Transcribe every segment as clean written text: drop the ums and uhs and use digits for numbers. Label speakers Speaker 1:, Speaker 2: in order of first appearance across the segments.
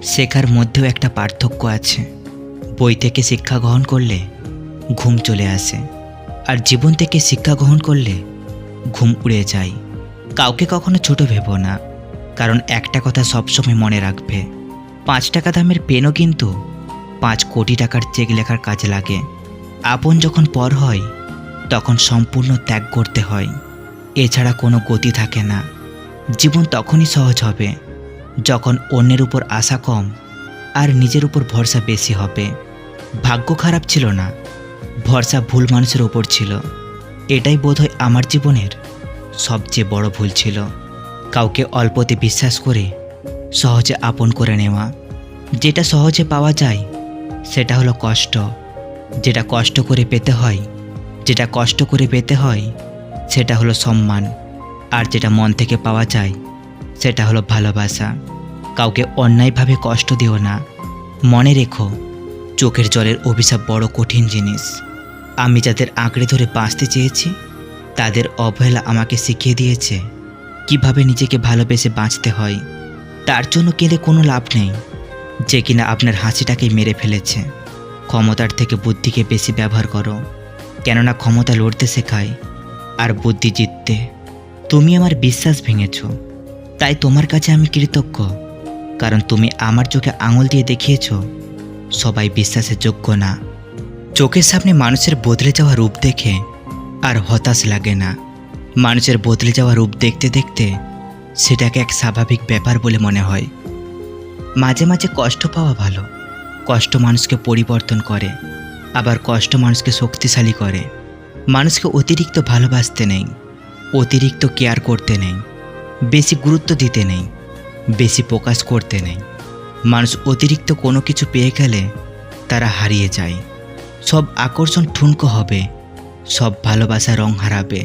Speaker 1: শেখার মধ্যেও একটা পার্থক্য আছে। বই থেকে শিক্ষা গ্রহণ করলে ঘুম চলে আসে, আর জীবন থেকে শিক্ষা গ্রহণ করলে ঘুম উড়ে যায়। কাউকে কখনো ছোট ভেবো না, কারণ একটা কথা সবসময় মনে রাখবে, 5 টাকা দামের পেনও কিন্তু 5 কোটি টাকার চেক লেখার কাজে লাগে। আপন যখন পর হয় তখন সম্পূর্ণ ত্যাগ করতে হয়, এছাড়া কোনো গতি থাকে না। জীবন তখনই সহজ হবে যখন অন্যের উপর আশা কম আর নিজের উপর ভরসা বেশি হবে। ভাগ্য খারাপ ছিল না, ভরসা ভুল মানুষের ওপর ছিল। এটাই বোধহয় আমার জীবনের সবচেয়ে বড় ভুল ছিল। কাউকে অল্পতে বিশ্বাস করে সহজে আপন করে নেওয়া। যেটা সহজে পাওয়া যায় সেটা হলো কষ্ট, যেটা কষ্ট করে পেতে হয় সেটা হলো সম্মান, আর যেটা মন থেকে পাওয়া যায় সেটা হলো ভালোবাসা। কাউকে অন্যায়ভাবে কষ্ট দিও না। মনে রেখো, চোখের জলের অভিশাপ বড় কঠিন জিনিস। আমি যাদের আঁকড়ে ধরে বাঁচতে চেয়েছি তাদের অবহেলা আমাকে শিখিয়ে দিয়েছে কিভাবে নিজেকে ভালোবেসে বাঁচতে হয়। তার জন্য কেঁদে কোনো লাভ নেই, যে কিনা আপনার হাসিটাকেই মেরে ফেলেছে। ক্ষমতার থেকে বুদ্ধিকে বেশি ব্যবহার করো, কেননা ক্ষমতা লড়তে শেখায় আর বুদ্ধি জিততে। তুমি আমার বিশ্বাস ভেঙেছ, তাই তোমার কাছে আমি কৃতজ্ঞ, কারণ তুমি আমার চোখে আঙুল দিয়ে দেখিয়েছ সবাই বিশ্বাসের যোগ্য না। চোখের সামনে মানুষের বদলে যাওয়া রূপ দেখে আর হতাশ লাগে না। মানুষের বদলে যাওয়া রূপ দেখতে দেখতে সেটাকে এক স্বাভাবিক ব্যাপার বলে মনে হয়। মাঝে মাঝে কষ্ট পাওয়া ভালো। কষ্ট মানুষকে পরিবর্তন করে, আবার কষ্ট মানুষকে শক্তিশালী করে। মানুষকে অতিরিক্ত ভালোবাসতে নেই, অতিরিক্ত কেয়ার করতে নেই, বেশি গুরুত্ব দিতে নেই, বেশি প্রকাশ করতে নেই। মানুষ অতিরিক্ত কোনো কিছু পেয়ে গেলে তারা হারিয়ে যায়। সব আকর্ষণ ঠুনকো হবে, সব ভালোবাসা রং হারাবে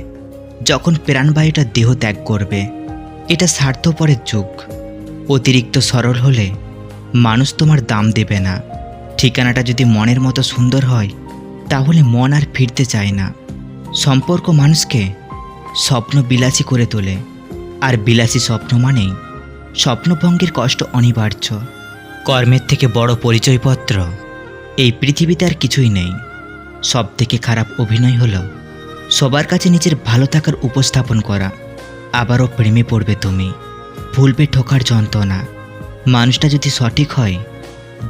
Speaker 1: যখন প্রাণবায়ুটা দেহ ত্যাগ করবে। এটা স্বার্থপরের যুগ। অতিরিক্ত সরল হলে মানুষ তোমার দাম দেবে না। ঠিকানাটা যদি মনের মতো সুন্দর হয় তাহলে মন আর ফিরতে চায় না। সম্পর্ক মানুষকে স্বপ্ন বিলাসী করে তোলে, আর বিলাসী স্বপ্ন মানেই স্বপ্নভঙ্গের কষ্ট অনিবার্য। কর্মের থেকে বড় পরিচয়পত্র এই পৃথিবীতে আর কিছুই নেই। সব থেকে খারাপ অভিনয় হলো সবার কাছে নিজের ভালো থাকার উপস্থাপন করা। আবারও প্রেমে পড়বে তুমি, ভুলবে ঠোকার যন্ত্রণা। মানুষটা যদি সঠিক হয়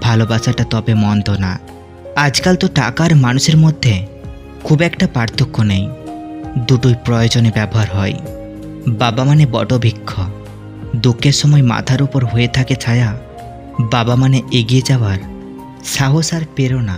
Speaker 1: ভালোবাসাটা তবে মন্দ না। আজকাল তো টাকা আর মানুষের মধ্যে খুব একটা পার্থক্য নেই, দুটোই প্রয়োজনে ব্যবহার হয়। বাবা মানে বটবৃক্ষ, দুঃখের সময় মাথার উপর হয়ে থাকে ছায়া। বাবা মানে এগিয়ে যাওয়ার সাহস আর প্রেরণা।